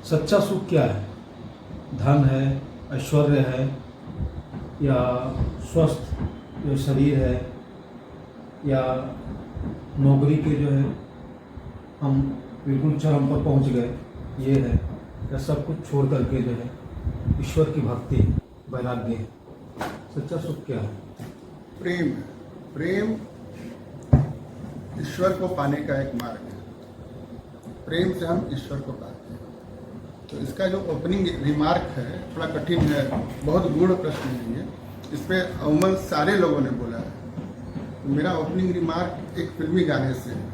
सच्चा सुख क्या है? धन है, ऐश्वर्य है, या स्वस्थ जो शरीर है, या नौकरी के जो है हम बिल्कुल चरम पर पहुंच गए, ये है, या सब कुछ छोड़ करके जो है ईश्वर की भक्ति, वैराग्य है? सच्चा सुख क्या है? प्रेम है। प्रेम ईश्वर को पाने का एक मार्ग है। प्रेम से हम ईश्वर को पाते हैं। तो इसका जो ओपनिंग रिमार्क है थोड़ा कठिन है, बहुत गूढ़ प्रश्न है ये। इस पर अमूमन सारे लोगों ने बोला है। तो मेरा ओपनिंग रिमार्क एक फिल्मी गाने से है।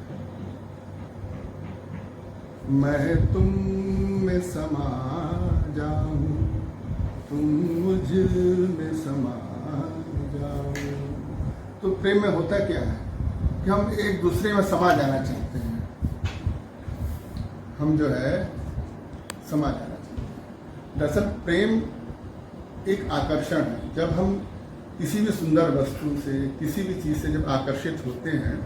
मैं तुम में समा जाऊं, तुम मुझ में समा जाओ। तो प्रेम में होता क्या है कि हम एक दूसरे में समा जाना चाहते हैं। हम जो है समा जाना चाहते हैं। दरअसल प्रेम एक आकर्षण है। जब हम किसी भी सुंदर वस्तु से, किसी भी चीज़ से जब आकर्षित होते हैं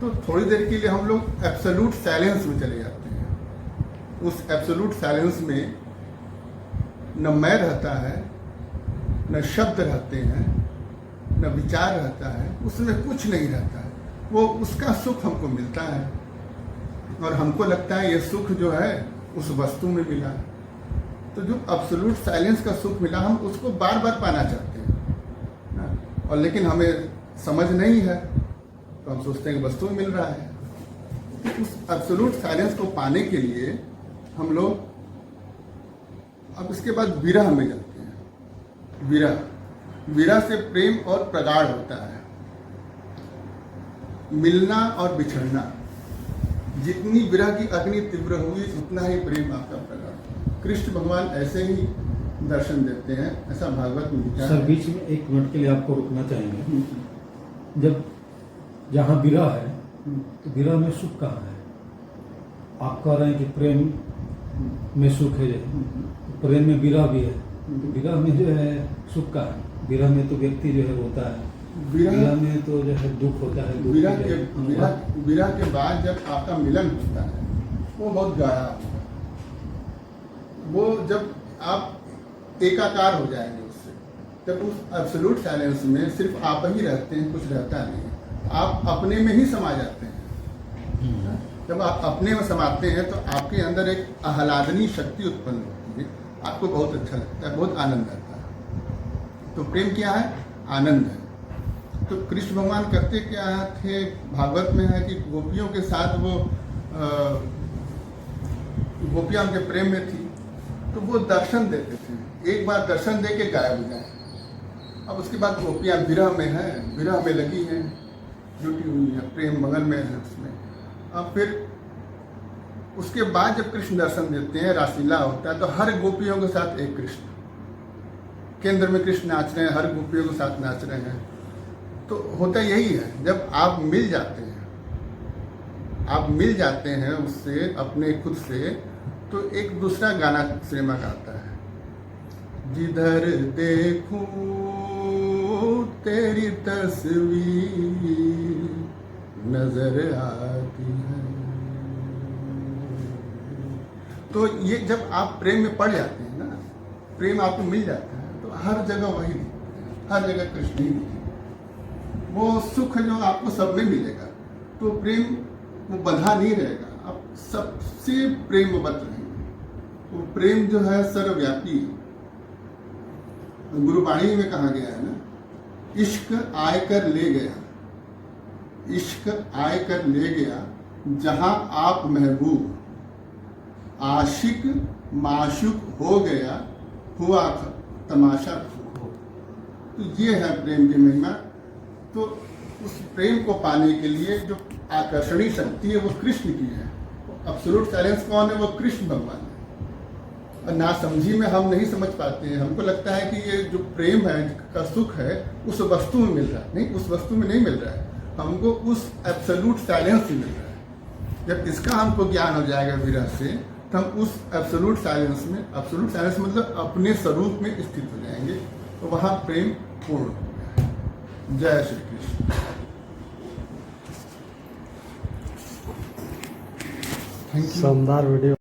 तो थोड़ी देर के लिए हम लोग एब्सोल्यूट साइलेंस में चले जाते हैं। उस एब्सोल्यूट साइलेंस में न मैं रहता है, न शब्द रहते हैं, न विचार रहता है, उसमें कुछ नहीं रहता है। वो उसका सुख हमको मिलता है और हमको लगता है ये सुख जो है उस वस्तु में मिला है। तो जो एब्सोल्यूट साइलेंस का सुख मिला, हम उसको बार बार पाना चाहते हैं और लेकिन हमें समझ नहीं है तो हम सोचते हैं कि वस्तु में मिल रहा है। तो उस एब्सोल्यूट साइलेंस को पाने के लिए हम लोग अब इसके बाद विरह में जाते हैं। विरह से प्रेम और प्रगाढ़ होता है। मिलना और बिछड़ना, जितनी विरह की अग्नि तीव्र हुई उतना ही प्रेम आपका प्रगाढ़। कृष्ण भगवान ऐसे ही दर्शन देते हैं, ऐसा भागवत में लिखा है। सर, बीच में एक मिनट के लिए आपको रुकना चाहेंगे। जब जहाँ विरह है तो विरह में सुख कहाँ है? आप कह रहे हैं कि प्रेम में सुख है, प्रेम में विरह भी है, तो विरह में जो है सुख का है। विरह में तो व्यक्ति जो है रोता है, विरह में तो जो है दुख होता है। विरह के बाद जब आपका मिलन होता है वो बहुत गाढ़ा होता है। वो जब आप एकाकार हो जाएंगे उससे, जब उस एब्सोल्यूट साइलेंस में सिर्फ आप ही रहते हैं, कुछ रहता नहीं है, आप अपने में ही समा जाते हैं। जब आप अपने में समाते हैं तो आपके अंदर एक आह्लादनी शक्ति उत्पन्न होती है। आपको बहुत अच्छा लगता है, बहुत आनंद आता है। तो प्रेम क्या है? आनंद है। तो कृष्ण भगवान करते क्या थे, भागवत में है कि गोपियों के साथ वो गोपियां उनके प्रेम में थी तो वो दर्शन देते थे। एक बार दर्शन दे के गायब हो जाए। अब उसके बाद गोपियां विरह में हैं, विरह में लगी हैं, जुटी हुई है, प्रेम मगन में है उसमें। अब फिर उसके बाद जब कृष्ण दर्शन देते हैं, रासलीला होता है, तो हर गोपियों के साथ एक कृष्ण, केंद्र में कृष्ण नाच रहे हैं, हर गोपियों के साथ नाच रहे हैं। तो होता यही है, जब आप मिल जाते हैं, आप मिल जाते हैं उससे, अपने खुद से, तो एक दूसरा गाना सिनेमा का आता है। जिधर देखूं तेरी तस्वीर नजर आती है। तो ये जब आप प्रेम में पड़ जाते हैं ना, प्रेम आपको मिल जाता है, तो हर जगह वही दिखता है, हर जगह कृष्ण ही दिखेगा। वो सुख जो आपको सब में मिलेगा, तो प्रेम वो बंधा नहीं रहेगा, आप सबसे प्रेमवत रहेंगे। वो प्रेम जो है सर्वव्यापी। गुरुवाणी में कहा गया है ना, इश्क आयकर ले गया, इश्क आयकर ले गया, जहां आप महबूब, आशिक माशुक हो गया, हुआ तमाशा हो। तो ये है प्रेम की महिमा। तो उस प्रेम को पाने के लिए जो आकर्षणी शक्ति है वो कृष्ण की है। एब्सोल्यूट साइलेंस कौन है? वो कृष्ण भगवान है। और नासमझी में हम नहीं समझ पाते हैं। हमको लगता है कि ये जो प्रेम है का सुख है उस वस्तु में मिल रहा है। नहीं, उस वस्तु में नहीं मिल रहा है, हमको उस एब्सोल्यूट साइलेंस से मिल रहा है। जब इसका हमको ज्ञान हो जाएगा विरह से, तो हम उस एब्सोल्यूट साइलेंस में, एब्सोल्यूट साइलेंस मतलब अपने स्वरूप में स्थित हो जाएंगे, तो वहाँ प्रेम पूर्ण हो गया। जय श्री कृष्ण। शानदार वीडियो।